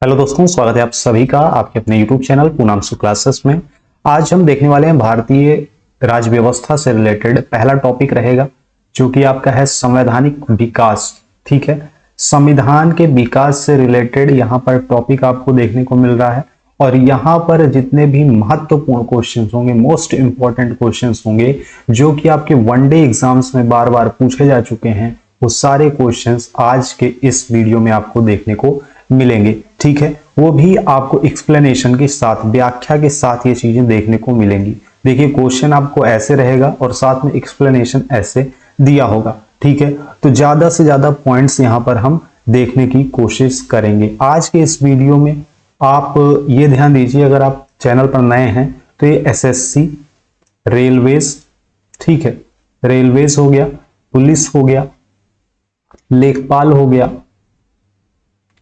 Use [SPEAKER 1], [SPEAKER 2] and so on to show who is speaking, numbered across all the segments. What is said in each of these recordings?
[SPEAKER 1] Hello दोस्तों, स्वागत है आप सभी का आपके अपने YouTube चैनल पूर्णांशु क्लासेस में। आज हम देखने वाले हैं भारतीय राज्य व्यवस्था से रिलेटेड पहला टॉपिक रहेगा जो कि आपका है संवैधानिक विकास। ठीक है, संविधान के विकास से रिलेटेड यहाँ पर टॉपिक आपको देखने को मिल रहा है और यहाँ पर जितने भी महत्वपूर्ण क्वेश्चंस होंगे, मोस्ट इंपॉर्टेंट क्वेश्चंस होंगे जो कि आपके वनडे एग्जाम्स में बार बार पूछे जा चुके हैं, वो सारे क्वेश्चंस आज के इस वीडियो में आपको देखने को मिलेंगे। ठीक है, वो भी आपको एक्सप्लेनेशन के साथ, व्याख्या के साथ ये चीजें देखने को मिलेंगी। देखिए, क्वेश्चन आपको ऐसे रहेगा और साथ में एक्सप्लेनेशन ऐसे दिया होगा। ठीक है, तो ज्यादा से ज्यादा पॉइंट्स यहाँ पर हम देखने की कोशिश करेंगे आज के इस वीडियो में। आप ये ध्यान दीजिए, अगर आप चैनल पर नए हैं तो ये एसएससी, रेलवेज, ठीक है, रेलवेज हो गया, पुलिस हो गया, लेखपाल हो गया।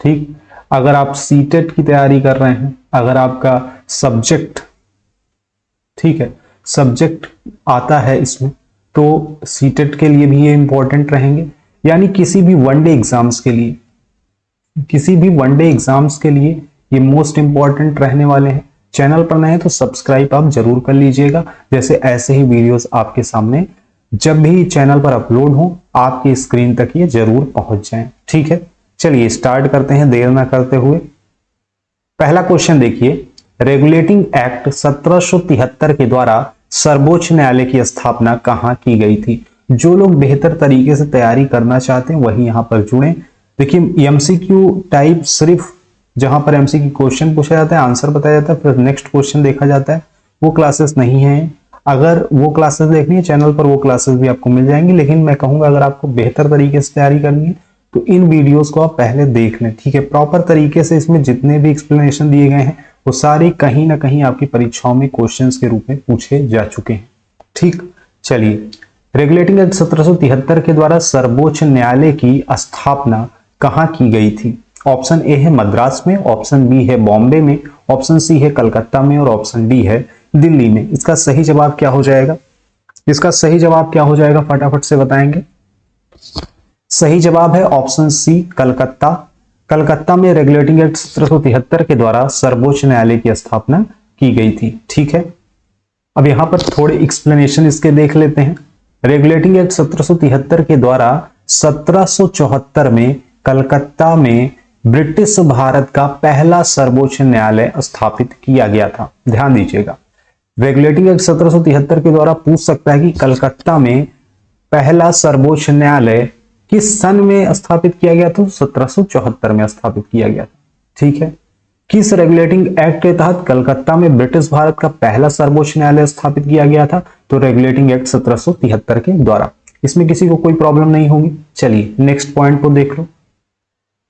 [SPEAKER 1] ठीक, अगर आप सीटेट की तैयारी कर रहे हैं, अगर आपका सब्जेक्ट, ठीक है, सब्जेक्ट आता है इसमें, तो सीटेट के लिए भी ये इंपॉर्टेंट रहेंगे। यानी किसी भी वनडे एग्जाम्स के लिए, किसी भी वनडे एग्जाम्स के लिए ये मोस्ट इंपॉर्टेंट रहने वाले हैं। चैनल पर नए हैं तो सब्सक्राइब आप जरूर कर लीजिएगा, जैसे ऐसे ही वीडियोस आपके सामने जब भी चैनल पर अपलोड हो आपकी स्क्रीन तक ये जरूर पहुंच जाएं। ठीक है, चलिए स्टार्ट करते हैं देर ना करते हुए। पहला क्वेश्चन देखिए, रेगुलेटिंग एक्ट 1773 के द्वारा सर्वोच्च न्यायालय की स्थापना कहां की गई थी? जो लोग बेहतर तरीके से तैयारी करना चाहते हैं वही यहां पर जुड़े। देखिए, एमसीक्यू टाइप, सिर्फ जहां पर एमसीक्यू क्वेश्चन पूछा जाता है, आंसर बताया जाता है, फिर नेक्स्ट क्वेश्चन देखा जाता है, वो क्लासेस नहीं है। अगर वो क्लासेस देखनी है चैनल पर, वो क्लासेस भी आपको मिल जाएंगी, लेकिन मैं कहूंगा अगर आपको बेहतर तरीके से तैयारी करनी है तो इन वीडियोस को आप पहले देख लें। ठीक है, प्रॉपर तरीके से इसमें जितने भी एक्सप्लेनेशन दिए गए हैं वो सारे कहीं ना कहीं आपकी परीक्षाओं में क्वेश्चंस के रूप में पूछे जा चुके हैं। ठीक, चलिए, रेगुलेटिंग एक्ट 1773 के द्वारा सर्वोच्च न्यायालय की स्थापना कहां की गई थी? ऑप्शन ए है मद्रास में, ऑप्शन बी है बॉम्बे में, ऑप्शन सी है कलकत्ता में और ऑप्शन डी है दिल्ली में। इसका सही जवाब क्या हो जाएगा? इसका सही जवाब क्या हो जाएगा, फटाफट से बताएंगे। सही जवाब है ऑप्शन सी, कलकत्ता। कलकत्ता में रेगुलेटिंग एक्ट 1773 के द्वारा सर्वोच्च न्यायालय की स्थापना की गई थी। ठीक है, अब यहां पर थोड़े एक्सप्लेनेशन इसके देख लेते हैं। रेगुलेटिंग एक्ट 1773 के द्वारा 1774 में कलकत्ता में ब्रिटिश भारत का पहला सर्वोच्च न्यायालय स्थापित किया गया था। ध्यान दीजिएगा, रेगुलेटिंग एक्ट 1773 के द्वारा पूछ सकता है कि कलकत्ता में पहला सर्वोच्च न्यायालय किस सन में स्थापित किया गया? तो 1774 में स्थापित किया गया था। ठीक है, किस रेगुलेटिंग एक्ट के तहत कलकत्ता में ब्रिटिश भारत का पहला सर्वोच्च न्यायालय स्थापित किया गया था? तो रेगुलेटिंग एक्ट 1773 के द्वारा। इसमें किसी को कोई प्रॉब्लम नहीं होगी। चलिए नेक्स्ट पॉइंट को देख लो।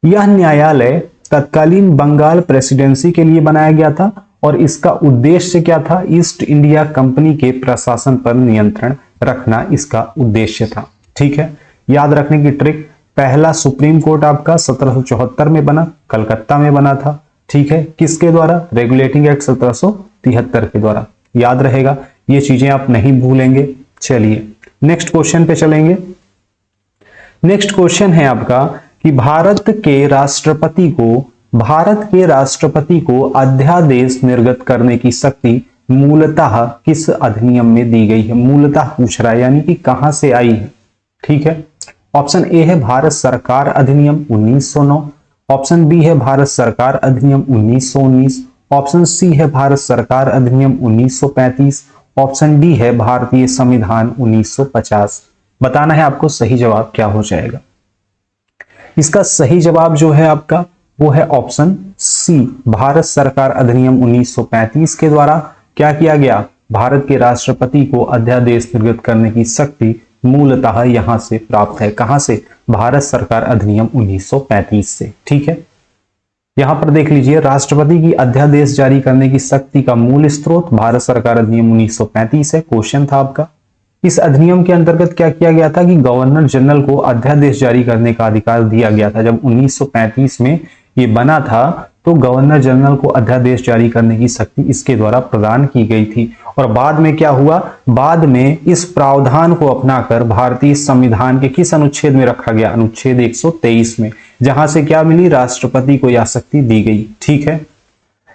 [SPEAKER 1] यह न्यायालय तत्कालीन बंगाल प्रेसिडेंसी के लिए बनाया गया था और इसका उद्देश्य क्या था? ईस्ट इंडिया कंपनी के प्रशासन पर नियंत्रण रखना इसका उद्देश्य था। ठीक है, याद रखने की ट्रिक, पहला सुप्रीम कोर्ट आपका 1774 में बना, कलकत्ता में बना था। ठीक है, किसके द्वारा? रेगुलेटिंग एक्ट 1773 के द्वारा। याद रहेगा, ये चीजें आप नहीं भूलेंगे। चलिए नेक्स्ट क्वेश्चन पे चलेंगे। नेक्स्ट क्वेश्चन है आपका कि भारत के राष्ट्रपति को अध्यादेश निर्गत करने की शक्ति मूलतः किस अधिनियम में दी गई है? मूलतः पूछ रहा है, यानी कि कहां से आई है। ठीक है, ऑप्शन ए है भारत सरकार अधिनियम 1909, ऑप्शन बी है भारत सरकार अधिनियम 1919, ऑप्शन सी है भारत सरकार अधिनियम 1935, ऑप्शन डी है भारतीय संविधान 1950। बताना है आपको सही जवाब क्या हो जाएगा। इसका सही जवाब जो है आपका वो है ऑप्शन सी, भारत सरकार अधिनियम 1935 के द्वारा क्या किया गया? भारत के राष्ट्रपति को अध्यादेश निर्गत करने की शक्ति मूलतः यहां से प्राप्त है। कहां से? भारत सरकार अधिनियम 1935 से। ठीक है, यहां पर देख लीजिए, राष्ट्रपति की अध्यादेश जारी करने की शक्ति का मूल स्रोत भारत सरकार अधिनियम 1935 है। क्वेश्चन था आपका, इस अधिनियम के अंतर्गत क्या किया गया था कि गवर्नर जनरल को अध्यादेश जारी करने का अधिकार दिया गया था। जब 1935 में ये बना था तो गवर्नर जनरल को अध्यादेश जारी करने की शक्ति इसके द्वारा प्रदान की गई थी। और बाद में क्या हुआ? बाद में इस प्रावधान को अपनाकर भारतीय संविधान के किस अनुच्छेद में रखा गया? अनुच्छेद 123 में। जहां से क्या मिली, राष्ट्रपति को यह शक्ति दी गई। ठीक है,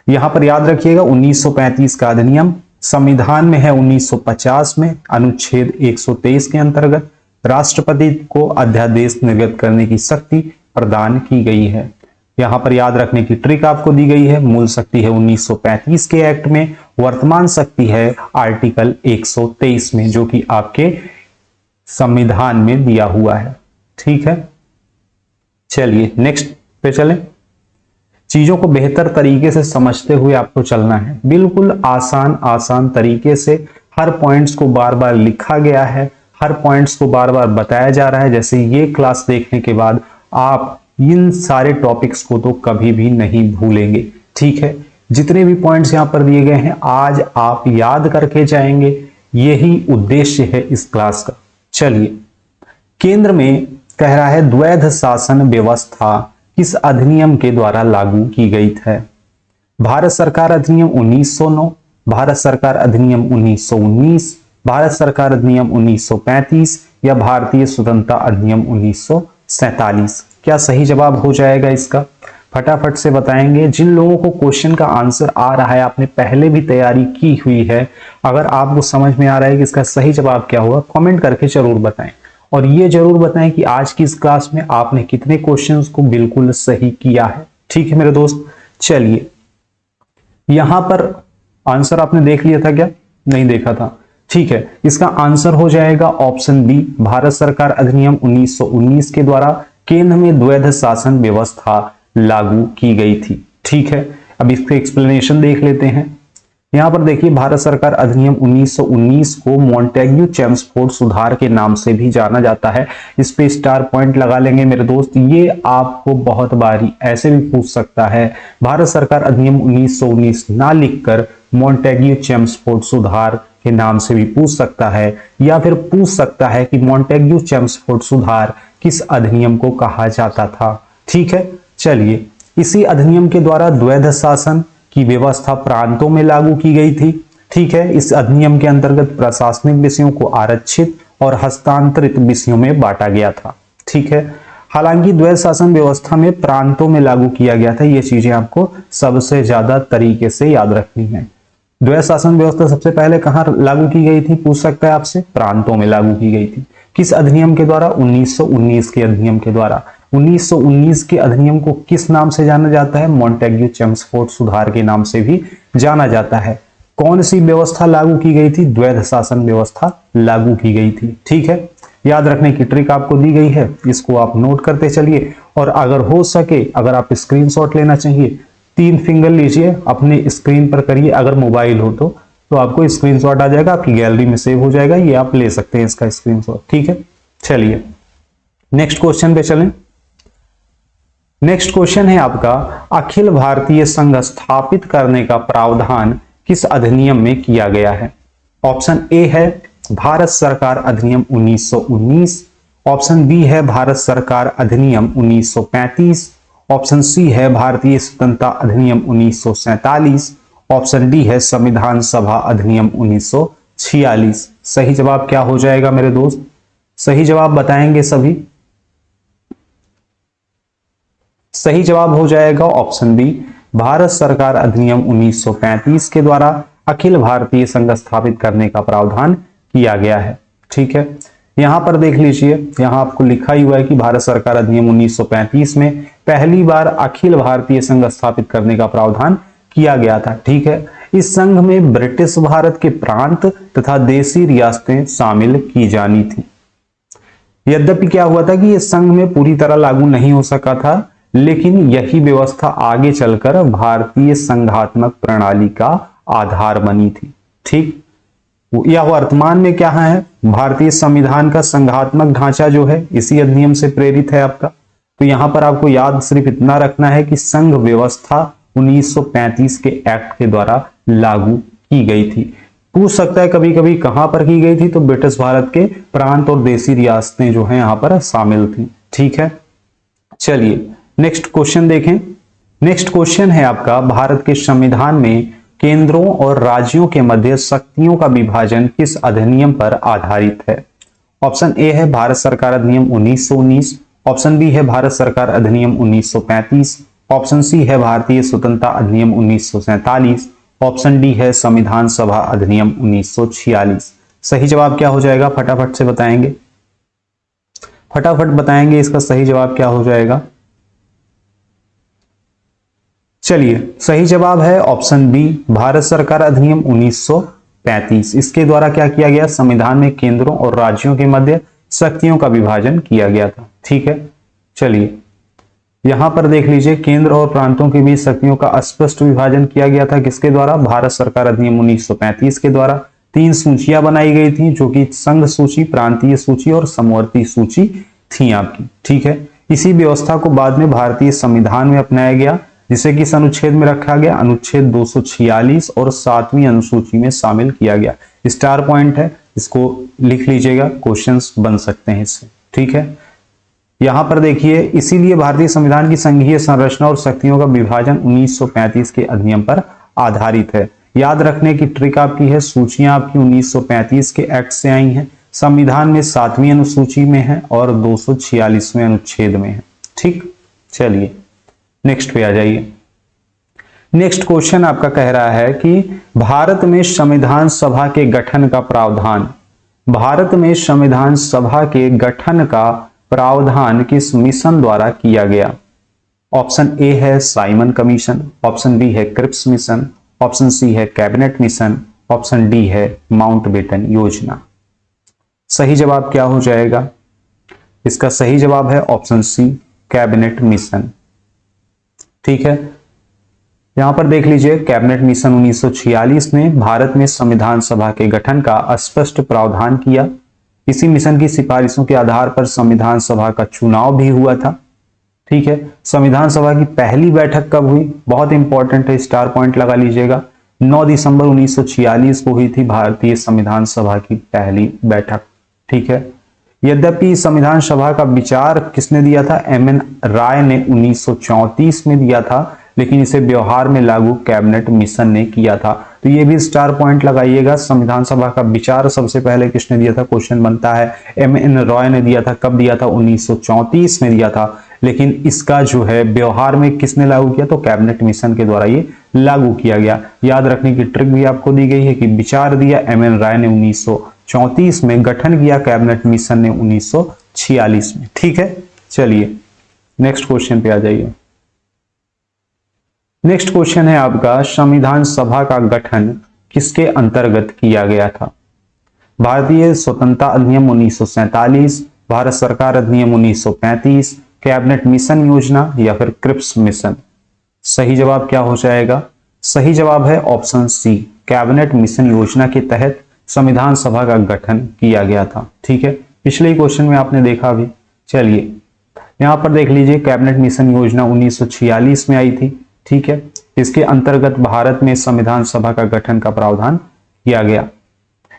[SPEAKER 1] यहां पर याद रखिएगा 1935 का अधिनियम संविधान में है 1950 में अनुच्छेद 123 के अंतर्गत राष्ट्रपति को अध्यादेश निर्गत करने की शक्ति प्रदान की गई है। यहां पर याद रखने की ट्रिक आपको दी गई है, मूल शक्ति है 1935 के एक्ट में, वर्तमान शक्ति है आर्टिकल 123 में, जो कि आपके संविधान में दिया हुआ है। ठीक है, चलिए नेक्स्ट पे चलें। चीजों को बेहतर तरीके से समझते हुए आपको चलना है, बिल्कुल आसान तरीके से हर पॉइंट्स को बार बार लिखा गया है, हर पॉइंट्स को बार बार बताया जा रहा है। जैसे ये क्लास देखने के बाद आप इन सारे टॉपिक्स को तो कभी भी नहीं भूलेंगे। ठीक है, जितने भी पॉइंट्स यहां पर दिए गए हैं आज आप याद करके जाएंगे, यही उद्देश्य है इस क्लास का। चलिए, केंद्र में कह रहा है द्वैध शासन व्यवस्था किस अधिनियम के द्वारा लागू की गई है? भारत सरकार अधिनियम 1909, भारत सरकार अधिनियम 1919, भारत सरकार अधिनियम 1935 या भारतीय स्वतंत्रता अधिनियम 1947? क्या सही जवाब हो जाएगा इसका? फटाफट से बताएंगे। जिन लोगों को क्वेश्चन का आंसर आ रहा है, आपने पहले भी तैयारी की हुई है, अगर आपको समझ में आ रहा है कि इसका सही जवाब क्या होगा, कमेंट करके जरूर बताएं। और ये जरूर बताएं कि आज की इस क्लास में आपने कितने क्वेश्चंस को बिल्कुल सही किया है। ठीक है मेरे दोस्त, चलिए यहां पर आंसर आपने देख लिया था क्या? नहीं देखा था। ठीक है, इसका आंसर हो जाएगा ऑप्शन बी, भारत सरकार अधिनियम 1919 के द्वारा केंद्र में द्वैध शासन व्यवस्था लागू की गई थी। ठीक है, अब इसके एक्सप्लेनेशन देख लेते हैं। यहां पर देखिए, भारत सरकार अधिनियम 1919 को मॉन्टेग्यू चेम्सफोर्ड सुधार के नाम से भी जाना जाता है। इस पे स्टार पॉइंट लगा लेंगे मेरे दोस्त, ये आपको बहुत बारी ऐसे भी पूछ सकता है। भारत सरकार अधिनियम 1919 ना लिखकर मॉन्टेग्यू चेम्सफोर्ड सुधार के नाम से भी पूछ सकता है, या फिर पूछ सकता है कि मॉन्टेग्यू चेम्सफोर्ड सुधार किस अधिनियम को कहा जाता था। ठीक है, चलिए, इसी अधिनियम के द्वारा द्वैध शासन की व्यवस्था प्रांतों में लागू की गई थी। ठीक है, इस अधिनियम के अंतर्गत प्रशासनिक विषयों को आरक्षित और हस्तांतरित विषयों में बांटा गया था। ठीक है, हालांकि द्वैध शासन व्यवस्था में प्रांतों में लागू किया गया था, ये चीजें आपको सबसे ज्यादा तरीके से याद रखनी है। द्वैध शासन व्यवस्था सबसे पहले कहां लागू की गई थी, पूछ सकता है आपसे, प्रांतों में लागू की गई थी। किस अधिनियम के द्वारा? 1919 के अधिनियम के द्वारा। 1919 के अधिनियम को किस नाम से जाना जाता है? मॉन्टेग्यू चेम्सफोर्ड सुधार के नाम से भी जाना जाता है। कौन सी व्यवस्था लागू की गई थी? द्वैध शासन व्यवस्था लागू की गई थी। ठीक है, याद रखने की ट्रिक आपको दी गई है, इसको आप नोट करते चलिए। और अगर हो सके, अगर आप स्क्रीनशॉट लेना चाहिए, 3 फिंगर लीजिए, अपने स्क्रीन पर करिए, अगर मोबाइल हो तो आपको स्क्रीनशॉट आ जाएगा, आपकी गैलरी में सेव हो जाएगा, ये आप ले सकते हैं इसका स्क्रीनशॉट। ठीक है, चलिए नेक्स्ट क्वेश्चन पे चलें। नेक्स्ट क्वेश्चन है आपका, अखिल भारतीय संघ स्थापित करने का प्रावधान किस अधिनियम में किया गया है? ऑप्शन ए है भारत सरकार अधिनियम 1919, ऑप्शन बी है भारत सरकार अधिनियम 1935, ऑप्शन सी है भारतीय स्वतंत्रता अधिनियम 1947, ऑप्शन डी है संविधान सभा अधिनियम 1946। सही जवाब क्या हो जाएगा मेरे दोस्त? सही जवाब बताएंगे सभी। सही जवाब हो जाएगा ऑप्शन बी, भारत सरकार अधिनियम 1935 के द्वारा अखिल भारतीय संघ स्थापित करने का प्रावधान किया गया है। ठीक है, यहां पर देख लीजिए, यहां आपको लिखा ही हुआ है कि भारत सरकार अधिनियम 1935 में पहली बार अखिल भारतीय संघ स्थापित करने का प्रावधान किया गया था। ठीक है, इस संघ में ब्रिटिश भारत के प्रांत तथा देशी रियासतें शामिल की जानी थी। यद्यपि क्या हुआ था कि इस संघ में पूरी तरह लागू नहीं हो सका था, लेकिन यही व्यवस्था आगे चलकर भारतीय संघात्मक प्रणाली का आधार बनी थी। ठीक, यह वर्तमान में क्या है? भारतीय संविधान का संघात्मक ढांचा जो है इसी अधिनियम से प्रेरित है आपका। तो यहां पर आपको याद सिर्फ इतना रखना है कि संघ व्यवस्था 1935 के एक्ट के द्वारा लागू की गई थी। पूछ सकता है कभी कभी कहां पर की गई थी, तो ब्रिटिश भारत के प्रांत और देशी रियासतें जो है यहां पर शामिल थी। ठीक है, चलिए नेक्स्ट क्वेश्चन देखें। नेक्स्ट क्वेश्चन है आपका, भारत के संविधान में केंद्रों और राज्यों के मध्य शक्तियों का विभाजन किस अधिनियम पर आधारित है? ऑप्शन ए है भारत सरकार अधिनियम 1919, ऑप्शन बी है भारत सरकार अधिनियम 1935, ऑप्शन सी है भारतीय स्वतंत्रता अधिनियम 1947, ऑप्शन डी है संविधान सभा अधिनियम 1946। सही जवाब क्या हो जाएगा, फटाफट से बताएंगे, फटाफट बताएंगे इसका सही जवाब क्या हो जाएगा। चलिए, सही जवाब है ऑप्शन बी भारत सरकार अधिनियम 1935। इसके द्वारा क्या किया गया, संविधान में केंद्रों और राज्यों के मध्य शक्तियों का विभाजन किया गया था। ठीक है, चलिए यहां पर देख लीजिए, केंद्र और प्रांतों के बीच शक्तियों का स्पष्ट विभाजन किया गया था। किसके द्वारा, भारत सरकार अधिनियम 1935 के द्वारा। 3 सूचियां बनाई गई थी जो कि संघ सूची, प्रांतीय सूची और समवर्ती सूची थी आपकी। ठीक है, इसी व्यवस्था को बाद में भारतीय संविधान में अपनाया गया, जिसे किस अनुच्छेद में रखा गया, अनुच्छेद 246 और 7वीं अनुसूची में शामिल किया गया। स्टार पॉइंट है, इसको लिख लीजिएगा, क्वेश्चंस बन सकते हैं इससे। ठीक है, यहां पर देखिए, इसीलिए भारतीय संविधान की संघीय संरचना और शक्तियों का विभाजन 1935 के अधिनियम पर आधारित है। याद रखने की ट्रिक आपकी है, सूचियां आपकी 1935 के एक्ट से आई हैं, संविधान में 7वीं अनुसूची में है और 246वें अनुच्छेद में है। ठीक, चलिए नेक्स्ट पे आ जाइए। नेक्स्ट क्वेश्चन आपका कह रहा है कि भारत में संविधान सभा के गठन का प्रावधान, भारत में संविधान सभा के गठन का प्रावधान किस मिशन द्वारा किया गया। ऑप्शन ए है साइमन कमीशन, ऑप्शन बी है क्रिप्स मिशन, ऑप्शन सी है कैबिनेट मिशन, ऑप्शन डी है माउंटबेटन योजना। सही जवाब क्या हो जाएगा, इसका सही जवाब है ऑप्शन सी कैबिनेट मिशन। ठीक है, यहां पर देख लीजिए, कैबिनेट मिशन 1946 ने भारत में संविधान सभा के गठन का स्पष्ट प्रावधान किया। इसी मिशन की सिफारिशों के आधार पर संविधान सभा का चुनाव भी हुआ था। ठीक है, संविधान सभा की पहली बैठक कब हुई, बहुत इंपॉर्टेंट है, स्टार पॉइंट लगा लीजिएगा। 9 दिसंबर 1946 को हुई थी भारतीय संविधान सभा की पहली बैठक। ठीक है, यद्यपि संविधान सभा का विचार किसने दिया था, एम.एन. राय ने 1934 में दिया था, लेकिन इसे व्यवहार में लागू कैबिनेट मिशन ने किया था। तो ये भी स्टार पॉइंट लगाइएगा, संविधान सभा का विचार सबसे पहले किसने दिया था, क्वेश्चन बनता है, एम.एन. रॉय ने दिया था। कब दिया था, 1934 में दिया था, लेकिन इसका जो है व्यवहार में किसने लागू किया, तो कैबिनेट मिशन के द्वारा ये लागू किया गया। याद रखने की ट्रिक भी आपको दी गई है कि विचार दिया एम.एन. राय ने 1934 में, गठन किया कैबिनेट मिशन ने 1946 में। ठीक है, चलिए नेक्स्ट क्वेश्चन पे आ जाइए। नेक्स्ट क्वेश्चन है आपका, संविधान सभा का गठन किसके अंतर्गत किया गया था। भारतीय स्वतंत्रता अधिनियम 1947, भारत सरकार अधिनियम 1935, कैबिनेट मिशन योजना या फिर क्रिप्स मिशन। सही जवाब क्या हो जाएगा, सही जवाब है ऑप्शन सी कैबिनेट मिशन योजना के तहत संविधान सभा का गठन किया गया था। ठीक है, पिछले क्वेश्चन में आपने देखा भी। चलिए यहां पर देख लीजिए, कैबिनेट मिशन योजना 1946 में आई थी। ठीक है, इसके अंतर्गत भारत में संविधान सभा का गठन का प्रावधान किया गया।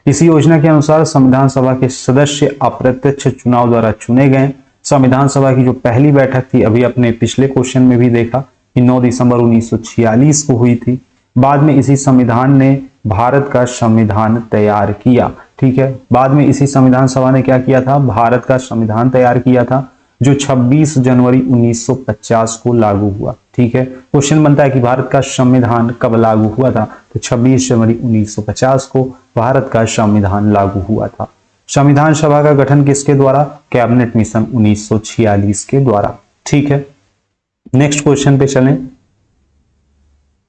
[SPEAKER 1] इसी योजना के अनुसार संविधान सभा के सदस्य अप्रत्यक्ष चुनाव द्वारा चुने गए। संविधान सभा की जो पहली बैठक थी, अभी अपने पिछले क्वेश्चन में भी देखा कि 9 दिसंबर 1946 को हुई थी। बाद में इसी संविधान ने भारत का संविधान तैयार किया। ठीक है, बाद में इसी संविधान सभा ने क्या किया था, भारत का संविधान तैयार किया था, जो 26 जनवरी 1950 को लागू हुआ। ठीक है, क्वेश्चन बनता है कि भारत का संविधान कब लागू हुआ था, तो 26 जनवरी 1950 को भारत का संविधान लागू हुआ था। संविधान सभा का गठन किसके द्वारा, कैबिनेट मिशन 1946 के द्वारा। ठीक है, नेक्स्ट क्वेश्चन पे चलें।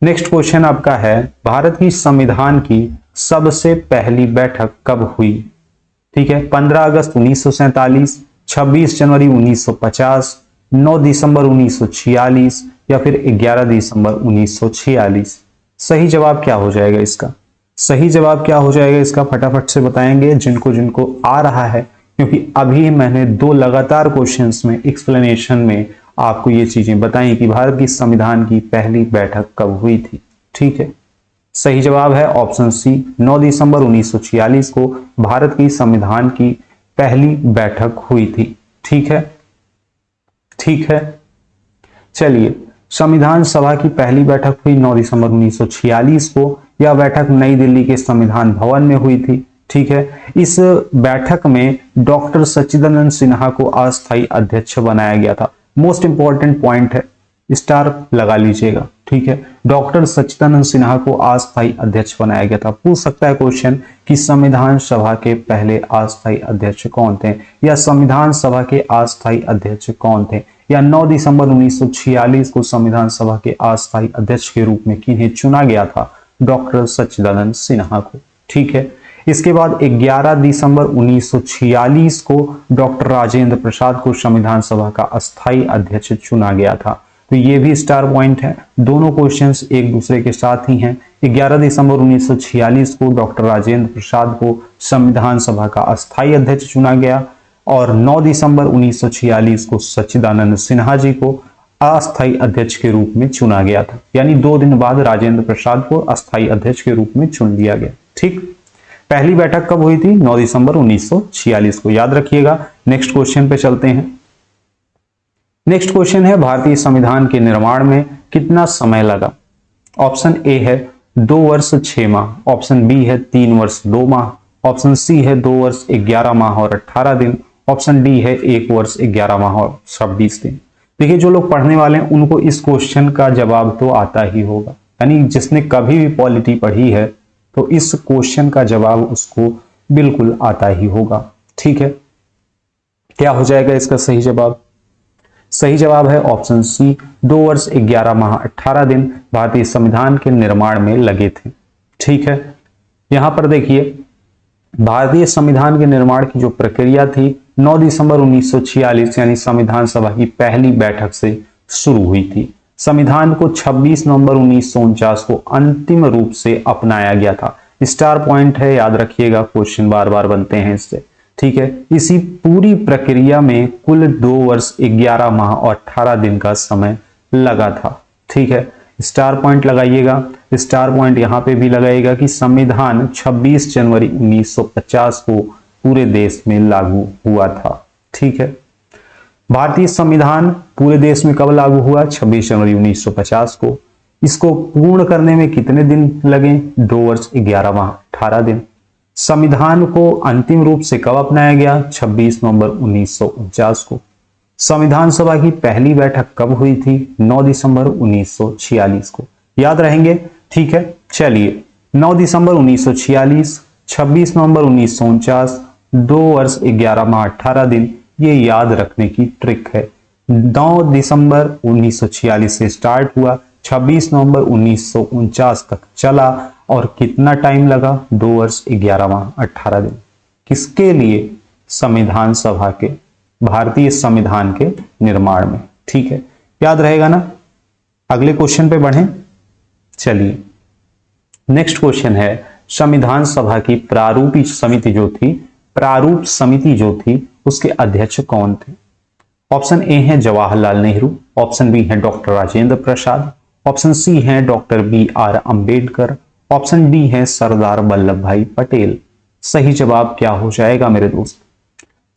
[SPEAKER 1] नेक्स्ट क्वेश्चन आपका है, भारत की संविधान की सबसे पहली बैठक कब हुई। ठीक है, 15 अगस्त 1947, 26 जनवरी 1950, 9 दिसंबर 1946 या फिर 11 दिसंबर 1946। सही जवाब क्या हो जाएगा इसका, सही जवाब क्या हो जाएगा इसका, फटाफट से बताएंगे जिनको जिनको आ रहा है, क्योंकि अभी मैंने 2 लगातार क्वेश्चंस में एक्सप्लेनेशन में आपको ये चीजें बताई कि भारत की संविधान की पहली बैठक कब हुई थी। ठीक है, सही जवाब है ऑप्शन सी 9 दिसंबर 1946 को भारत की संविधान की पहली बैठक हुई थी। ठीक है, ठीक है, चलिए संविधान सभा की पहली बैठक हुई 9 दिसंबर 1946 को। यह बैठक नई दिल्ली के संविधान भवन में हुई थी। ठीक है। इस बैठक में डॉक्टर सच्चिदानंद सिन्हा को अस्थायी अध्यक्ष बनाया गया था। मोस्ट इंपॉर्टेंट पॉइंट है, स्टार लगा लीजिएगा, ठीक है। डॉक्टर सच्चिदानंद सिन्हा को अस्थायी अध्यक्ष बनाया गया था। पूछ सकता है क्वेश्चन कि संविधान सभा के पहले अस्थायी अध्यक्ष कौन थे, या संविधान सभा के अस्थायी अध्यक्ष कौन थे, या 9 दिसंबर 1946 को संविधान सभा के अस्थायी अध्यक्ष के रूप में किन्हें चुना गया था, डॉक्टर सच्चिदानंद सिन्हा को, ठीक है। इसके बाद 11 दिसंबर 1946 को डॉक्टर राजेंद्र प्रसाद को संविधान सभा का अस्थायी अध्यक्ष चुना गया था। तो ये भी स्टार पॉइंट है, दोनों क्वेश्चंस एक दूसरे के साथ ही हैं। 11 दिसंबर 1946 को डॉक्टर राजेंद्र प्रसाद को संविधान सभा का अस्थायी अध्यक्ष चुना गया और 9 दिसंबर 1946 को सच्चिदानंद सिन्हा जी को अस्थायी अध्यक्ष के रूप में चुना गया था। यानी 2 दिन बाद राजेंद्र प्रसाद को अस्थायी अध्यक्ष के रूप में चुन लिया गया, ठीक। पहली बैठक कब हुई थी? 9 दिसंबर 1946 को, याद रखिएगा। नेक्स्ट क्वेश्चन पे चलते हैं। नेक्स्ट क्वेश्चन है, भारतीय संविधान के निर्माण में कितना समय लगा? ऑप्शन ए है 2 वर्ष 6 माह, ऑप्शन बी है 3 वर्ष 2 माह, ऑप्शन सी है 2 वर्ष 11 माह और 18 दिन, ऑप्शन डी है 1 वर्ष 11 माह और 26 दिन। देखिए, जो लोग पढ़ने वाले हैं उनको इस क्वेश्चन का जवाब तो आता ही होगा, यानी जिसने कभी भी पॉलिटी पढ़ी है तो इस क्वेश्चन का जवाब उसको बिल्कुल आता ही होगा, ठीक है। क्या हो जाएगा इसका सही जवाब? सही जवाब है ऑप्शन सी, 2 वर्ष 11 माह 18 दिन भारतीय संविधान के निर्माण में लगे थे, ठीक है। यहां पर देखिए, भारतीय संविधान के निर्माण की जो प्रक्रिया थी 9 दिसंबर 1946 यानी संविधान सभा की पहली बैठक से शुरू हुई थी। संविधान को 26 नवंबर 1949 को अंतिम रूप से अपनाया गया था। स्टार पॉइंट है, याद रखिएगा, क्वेश्चन बार बार बनते हैं इससे, ठीक है। इसी पूरी प्रक्रिया में कुल 2 वर्ष 11 माह और 18 दिन का समय लगा था, ठीक है। स्टार पॉइंट लगाइएगा। स्टार पॉइंट यहां पे भी लगाइएगा कि संविधान 26 जनवरी 1950 को पूरे देश में लागू हुआ था, ठीक है। भारतीय संविधान पूरे देश में कब लागू हुआ? 26 जनवरी 1950 को। इसको पूर्ण करने में कितने दिन लगे? 2 वर्ष 11 माह 18 दिन। संविधान को अंतिम रूप से कब अपनाया गया? 26 नवंबर 1949 को। संविधान सभा की पहली बैठक कब हुई थी? 9 दिसंबर 1946 को। याद रहेंगे, ठीक है। चलिए, 9 दिसंबर 1946, 26 नवंबर 1949, 2 वर्ष 11 माह 18 दिन, ये याद रखने की ट्रिक है। 9 दिसंबर 1946 से स्टार्ट हुआ, 26 नवंबर 1949 तक चला और कितना टाइम लगा? 2 वर्ष 11 माह 18 दिन। किसके लिए? संविधान सभा के, भारतीय संविधान के निर्माण में, ठीक है। याद रहेगा ना। अगले क्वेश्चन पे बढ़ें। चलिए, नेक्स्ट क्वेश्चन है, संविधान सभा की प्रारूप समिति जो थी उसके अध्यक्ष कौन थे? ऑप्शन ए है जवाहरलाल नेहरू, ऑप्शन बी है doctor Rajendra Prasad, option C है doctor BR Ambedkar, option D है सरदार वल्लभ भाई पटेल। सही जवाब क्या हो जाएगा मेरे दोस्त?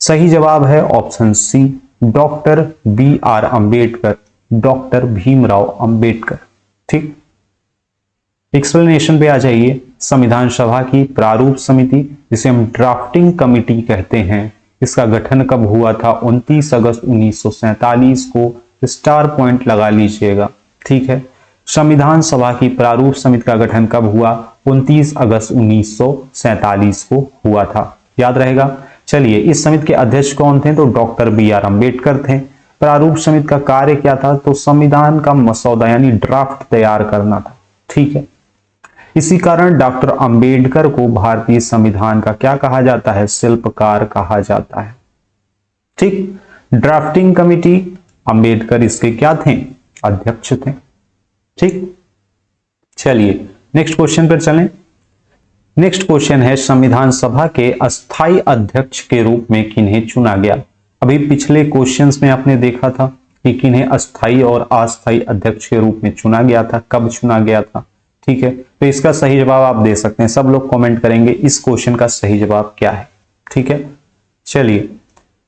[SPEAKER 1] सही जवाब है option C, doctor BR Ambedkar, doctor Bhimrao Ambedkar, ठीक। एक्सप्लेनेशन पे आ जाइए। संविधान सभा की प्रारूप समिति, जिसे हम ड्राफ्टिंग कमिटी कहते हैं, इसका गठन कब हुआ था? 29 अगस्त 1947 को। स्टार पॉइंट लगा लीजिएगा, ठीक है। संविधान सभा की प्रारूप समिति का गठन कब हुआ? 29 अगस्त 1947 को हुआ था, याद रहेगा। चलिए, इस समिति के अध्यक्ष कौन थे? तो डॉक्टर BR अंबेडकर थे। प्रारूप समिति का कार्य क्या था? तो संविधान का मसौदा यानी ड्राफ्ट तैयार करना था, ठीक है। इसी कारण डॉक्टर अंबेडकर को भारतीय संविधान का क्या कहा जाता है? शिल्पकार कहा जाता है, ठीक। ड्राफ्टिंग कमिटी, अंबेडकर इसके क्या थे? अध्यक्ष थे, ठीक। चलिए, नेक्स्ट क्वेश्चन पर चलें। नेक्स्ट क्वेश्चन है, संविधान सभा के अस्थायी अध्यक्ष के रूप में किन्हें चुना गया? अभी पिछले क्वेश्चंस में आपने देखा था कि किन्हें अस्थायी और अस्थायी अध्यक्ष के रूप में चुना गया था, कब चुना गया था, ठीक है। तो इसका सही जवाब आप दे सकते हैं। सब लोग कमेंट करेंगे इस क्वेश्चन का सही जवाब क्या है, ठीक है। चलिए,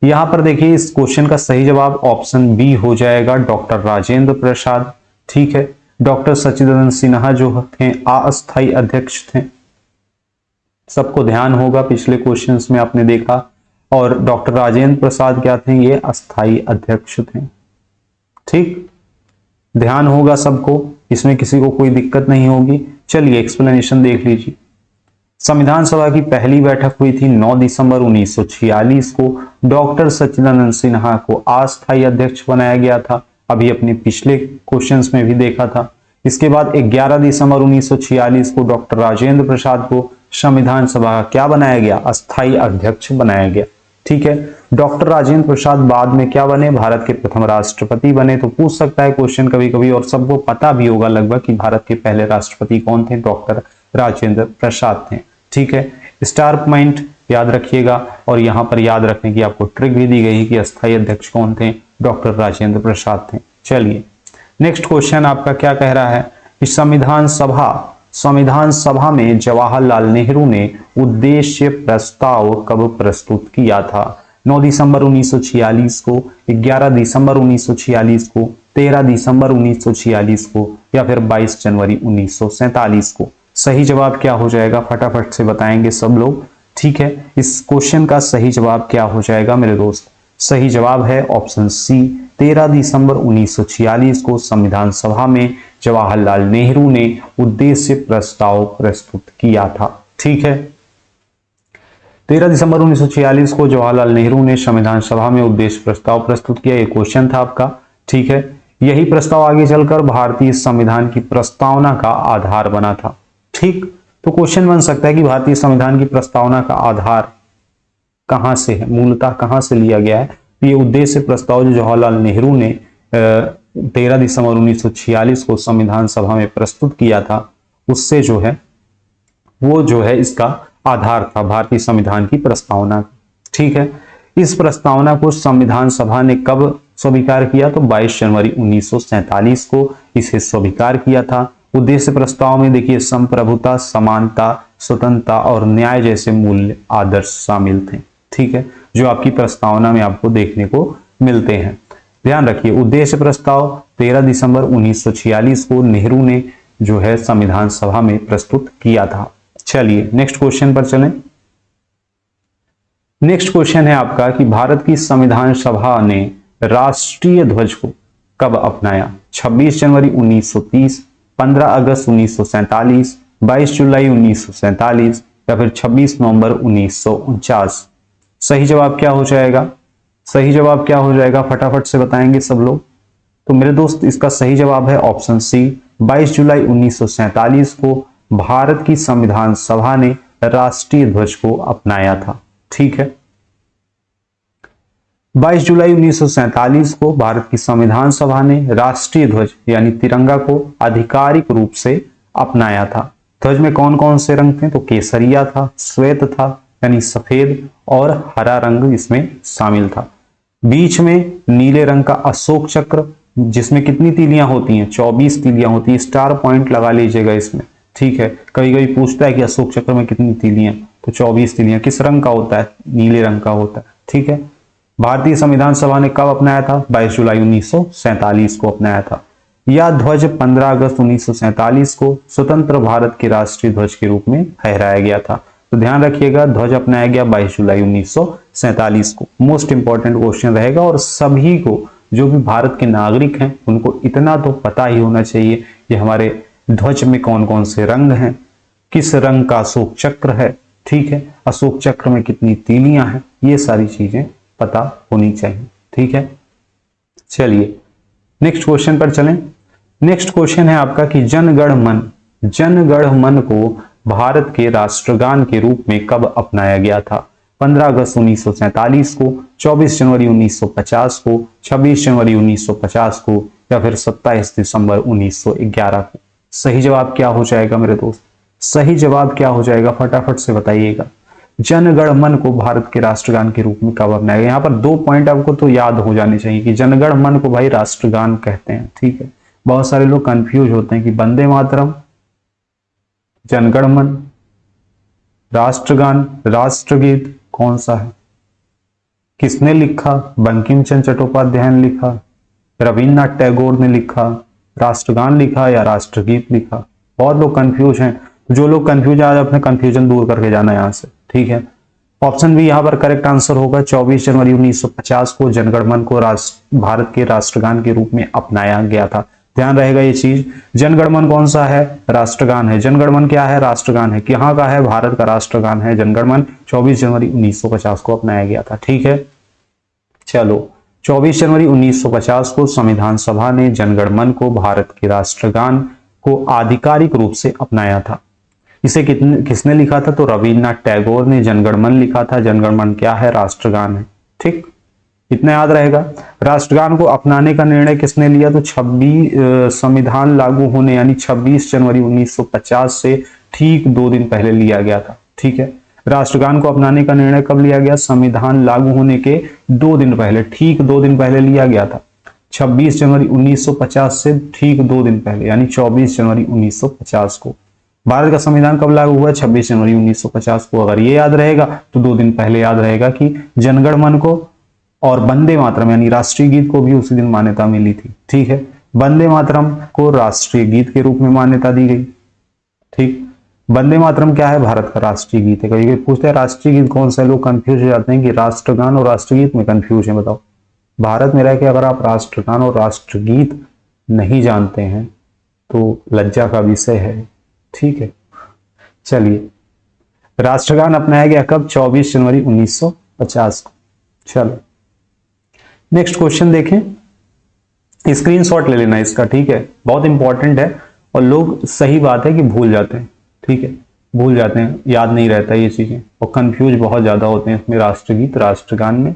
[SPEAKER 1] यहां पर देखिए, इस क्वेश्चन का सही जवाब ऑप्शन बी हो जाएगा, डॉक्टर राजेंद्र प्रसाद, ठीक है। डॉक्टर सच्चिदानंद सिन्हा जो थे अस्थायी अध्यक्ष थे। सबको ध्यान होगा, पिछले क्वेश्चंस में आपने देखा। और डॉक्टर राजेंद्र प्रसाद क्या थे, ये अस्थाई अध्यक्ष थे। ठीक, ध्यान होगा सबको, इसमें किसी को कोई दिक्कत नहीं होगी। चलिए एक्सप्लेनेशन देख लीजिए। संविधान सभा की पहली बैठक हुई थी 9 दिसंबर 1946 को। डॉक्टर सच्चिदानंद सिन्हा को अस्थायी अध्यक्ष बनाया गया था, अभी अपने पिछले क्वेश्चंस में भी देखा था। इसके बाद 11 दिसंबर 1946 को डॉक्टर राजेंद्र प्रसाद को संविधान सभा का क्या बनाया गया, अस्थायी अध्यक्ष बनाया गया। ठीक है, डॉक्टर राजेंद्र प्रसाद बाद में क्या बने, भारत के प्रथम राष्ट्रपति बने। तो पूछ सकता है क्वेश्चन कभी कभी, और सबको पता भी होगा लगभग कि भारत के पहले राष्ट्रपति कौन थे, डॉक्टर राजेंद्र प्रसाद थे। ठीक है, स्टार पॉइंट याद रखिएगा, और यहां पर याद रखने की आपको ट्रिक भी दी गई है कि अस्थायी अध्यक्ष कौन थे, डॉक्टर राजेंद्र प्रसाद थे। चलिए नेक्स्ट क्वेश्चन आपका क्या कह रहा है कि संविधान सभा में जवाहरलाल नेहरू ने उद्देश्य प्रस्ताव कब प्रस्तुत किया था? 9 दिसंबर 1946 को, 11 दिसंबर 1946 को, 13 दिसंबर 1946 को, या फिर 22 जनवरी 1947 को। सही जवाब क्या हो जाएगा, फटाफट से बताएंगे सब लोग। ठीक है, इस क्वेश्चन का सही जवाब क्या हो जाएगा मेरे दोस्त? सही जवाब है ऑप्शन सी, 13 दिसंबर 1946 को संविधान सभा में जवाहरलाल नेहरू ने उद्देश्य प्रस्ताव प्रस्तुत किया था। ठीक है, 13 दिसंबर 1946 को जवाहरलाल नेहरू ने संविधान सभा में उद्देश्य प्रस्ताव प्रस्तुत किया, ये क्वेश्चन था आपका। ठीक है, यही प्रस्ताव आगे चलकर भारतीय संविधान की प्रस्तावना का आधार बना था। ठीक, तो क्वेश्चन बन सकता है कि भारतीय संविधान की प्रस्तावना का आधार कहां से है, मूलतः कहां से लिया गया है? ये उद्देश्य प्रस्ताव जो जवाहरलाल नेहरू ने 13 दिसंबर 1946 को संविधान सभा में प्रस्तुत किया था, उससे जो है वो जो है इसका आधार था भारतीय संविधान की प्रस्तावना। ठीक है, इस प्रस्तावना को संविधान सभा ने कब स्वीकार किया? तो 22 जनवरी 1947 को इसे स्वीकार किया था। उद्देश्य प्रस्ताव में देखिए संप्रभुता, समानता, स्वतंत्रता और न्याय जैसे मूल्य आदर्श शामिल थे। ठीक है, जो आपकी प्रस्तावना में आपको देखने को मिलते हैं। ध्यान रखिए, उद्देश्य प्रस्ताव 13 दिसंबर 1946 को नेहरू ने जो है संविधान सभा में प्रस्तुत किया था। चलिए नेक्स्ट क्वेश्चन पर चलें। नेक्स्ट क्वेश्चन है आपका कि भारत की संविधान सभा ने राष्ट्रीय ध्वज को कब अपनाया? 26 जनवरी 1930, 15 अगस्त 1947, 22 जुलाई 1947, या फिर 26 नवंबर 1949। सही जवाब क्या हो जाएगा? सही जवाब क्या हो जाएगा, फटाफट से बताएंगे सब लोग। तो मेरे दोस्त इसका सही जवाब है ऑप्शन सी, 22 जुलाई 1947 को भारत की संविधान सभा ने राष्ट्रीय ध्वज को अपनाया था। ठीक है, 22 जुलाई 1947 को भारत की संविधान सभा ने राष्ट्रीय ध्वज यानी तिरंगा को आधिकारिक रूप से अपनाया था। ध्वज में कौन कौन से रंग थे? तो केसरिया था, श्वेत था यानी सफेद, और हरा रंग इसमें शामिल था। बीच में नीले रंग का अशोक चक्र, जिसमें कितनी तीलियां होती हैं? 24 तीलियां होती है। स्टार पॉइंट लगा लीजिएगा इसमें। ठीक है, कभी कभी पूछता है कि अशोक चक्र में कितनी तीलियां, तो 24 तीलियां। किस रंग का होता है? नीले रंग का होता है। ठीक है, भारतीय संविधान सभा ने कब अपनाया था? 22 जुलाई 1947 को अपनाया था। यह ध्वज 15 अगस्त 1947 को स्वतंत्र भारत के राष्ट्रीय ध्वज के रूप में फहराया गया था। तो ध्यान रखिएगा, ध्वज अपनाया गया 22 जुलाई 1947 को। मोस्ट इंपॉर्टेंट क्वेश्चन रहेगा, और सभी को जो भी भारत के नागरिक हैं उनको इतना तो पता ही होना चाहिए कि हमारे ध्वज में कौन कौन से रंग हैं, किस रंग का अशोक चक्र है। ठीक है, अशोक चक्र में कितनी तीलियां हैं, ये सारी चीजें पता होनी चाहिए। ठीक है, चलिए नेक्स्ट क्वेश्चन पर चलें। नेक्स्ट क्वेश्चन है आपका कि जनगण मन को भारत के राष्ट्रगान के रूप में कब अपनाया गया था? 15 अगस्त 1947 को, 24 जनवरी 1950 को, 26 जनवरी 1950 को, या फिर 27 दिसंबर 1911 को। सही जवाब क्या हो जाएगा मेरे दोस्त? सही जवाब क्या हो जाएगा, फटाफट से बताइएगा। जनगण मन को भारत के राष्ट्रगान के रूप में कब अपनाया गया? यहाँ पर 2 पॉइंट आपको तो याद हो जाने चाहिए कि जनगण मन को भाई राष्ट्रगान कहते हैं। ठीक है, बहुत सारे लोग कंफ्यूज होते हैं कि वंदे मातरम, जनगण मन, राष्ट्रगान, राष्ट्रगीत कौन सा है? किसने लिखा? बंकिम चंद्र चट्टोपाध्याय ने लिखा, रविन्द्रनाथ टैगोर ने लिखा, राष्ट्रगान लिखा या राष्ट्रगीत लिखा? बहुत लोग कंफ्यूज हैं। जो लोग कंफ्यूज, आज अपने कंफ्यूजन दूर करके जाना यहाँ से, ठीक है। ऑप्शन बी यहाँ पर करेक्ट आंसर होगा। 24 जनवरी 1950 को जनगण मन को भारत के राष्ट्रगान के रूप में अपनाया गया था। ध्यान रहेगा ये चीज, जनगण मन कौन सा है? राष्ट्रगान है। जनगण मन क्या है? राष्ट्रगान है। कहाँ का है? भारत का राष्ट्रगान है जनगण मन। 24 जनवरी 1950 को अपनाया गया था, ठीक है। चलो, 24 जनवरी 1950 को संविधान सभा ने जनगण मन को भारत के राष्ट्रगान को आधिकारिक रूप से अपनाया था। इसे किसने लिखा था? तो रविन्द्रनाथ टैगोर ने जनगण मन लिखा था। जनगण मन क्या है? राष्ट्रगान है, ठीक, इतना याद रहेगा। राष्ट्रगान को अपनाने का निर्णय किसने लिया? तो 26 संविधान लागू होने यानी 26 जनवरी 1950 से ठीक 2 दिन पहले लिया गया था, ठीक है। राष्ट्रगान को अपनाने का निर्णय कब लिया गया? संविधान लागू होने के 2 दिन पहले, ठीक 2 दिन पहले लिया गया था। 26 जनवरी 1950 से ठीक 2 दिन पहले यानी 24 जनवरी 1950 को। भारत का संविधान कब लागू हुआ? 26 जनवरी 1950 को। अगर ये याद रहेगा तो 2 दिन पहले याद रहेगा कि जनगण मन को और वंदे मातरम यानी राष्ट्रीय गीत को भी उसी दिन मान्यता मिली थी, ठीक है। वंदे मातरम को राष्ट्रीय गीत के रूप में मान्यता दी गई, ठीक। वंदे मातरम क्या है? भारत का राष्ट्रीय गीत है। कभी पूछते हैं राष्ट्रीय गीत कौन सा है, लोग कंफ्यूज हो जाते हैं कि राष्ट्रगान और राष्ट्रीय गीत में कंफ्यूज है। बताओ, भारत में रह के अगर आप राष्ट्रगान और राष्ट्रगीत नहीं जानते हैं तो लज्जा का विषय है, ठीक है। चलिए, राष्ट्रगान अपनाया गया कब? 24 जनवरी 1950 को। चलो नेक्स्ट क्वेश्चन देखें, स्क्रीनशॉट ले लेना इसका, ठीक है, बहुत इंपॉर्टेंट है। और लोग, सही बात है कि भूल जाते हैं, ठीक है, भूल जाते हैं, याद नहीं रहता ये चीजें और कंफ्यूज बहुत ज्यादा होते हैं इसमें, राष्ट्रगीत राष्ट्रगान में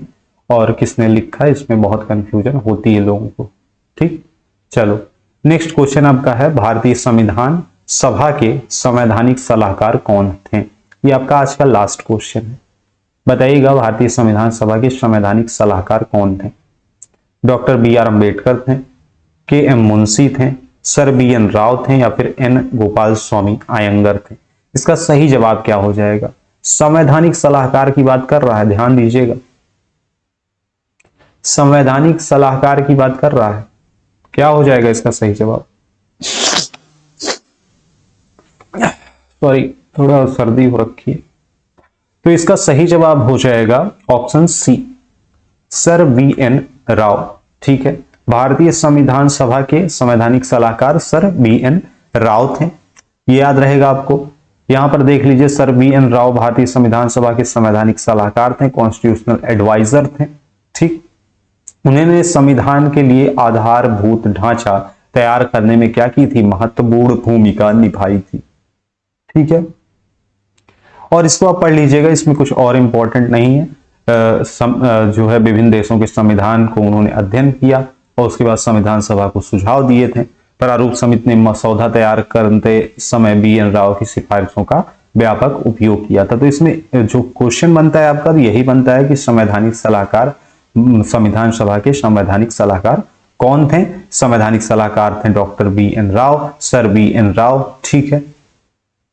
[SPEAKER 1] और किसने लिखा है इसमें बहुत कंफ्यूजन होती है लोगों को, ठीक। चलो नेक्स्ट क्वेश्चन आपका है, भारतीय संविधान सभा के संवैधानिक सलाहकार कौन थे? ये आपका आज का लास्ट क्वेश्चन है। बताइएगा, भारतीय संविधान सभा के संवैधानिक सलाहकार कौन थे? Doctor B R. अम्बेडकर थे, के.एम. मुंशी थे, सर बी.एन. राव थे या फिर एन. गोपाल स्वामी अयंगर थे? इसका सही जवाब क्या हो जाएगा? संवैधानिक सलाहकार की बात कर रहा है, ध्यान दीजिएगा, संवैधानिक सलाहकार की बात कर रहा है। क्या हो जाएगा इसका सही जवाब? सॉरी, थोड़ा सर्दी हो रखी है, तो इसका सही जवाब हो जाएगा option C, sir B N. Rau, ठीक है। भारतीय संविधान सभा के संवैधानिक सलाहकार सर बी.एन. राव थे, ये याद रहेगा आपको। यहां पर देख लीजिए, सर बी.एन. राव भारतीय संविधान सभा के संवैधानिक सलाहकार थे, कॉन्स्टिट्यूशनल एडवाइजर थे, ठीक। उन्होंने संविधान के लिए आधारभूत ढांचा तैयार करने में क्या की थी? महत्वपूर्ण भूमिका निभाई थी, ठीक है। और इसको आप पढ़ लीजिएगा, इसमें कुछ और इंपॉर्टेंट नहीं है। जो है विभिन्न देशों के संविधान को उन्होंने अध्ययन किया और उसके बाद संविधान सभा को सुझाव दिए थे। प्रारूप समिति ने मसौदा तैयार करते समय बी.एन. राव की सिफारिशों का व्यापक उपयोग किया था। तो इसमें जो क्वेश्चन बनता है आपका, यही बनता है कि संवैधानिक सलाहकार, संविधान सभा के संवैधानिक सलाहकार कौन थे? संवैधानिक सलाहकार थे doctor BN. Rao, sir B N. Rau, ठीक है,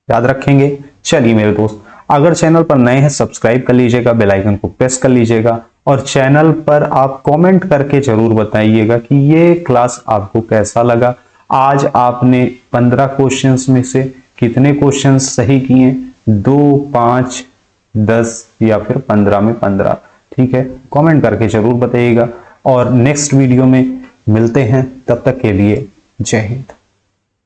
[SPEAKER 1] याद रखेंगे। चलिए मेरे दोस्त, अगर चैनल पर नए हैं सब्सक्राइब कर लीजिएगा, बेल आइकन को प्रेस कर लीजिएगा और चैनल पर आप कमेंट करके जरूर बताइएगा कि ये क्लास आपको कैसा लगा। आज आपने 15 क्वेश्चंस में से कितने क्वेश्चंस सही किए? 2, 5, 10 या फिर 15 में 15, ठीक है, कमेंट करके जरूर बताइएगा। और नेक्स्ट वीडियो में मिलते हैं, तब तक के लिए जय हिंद।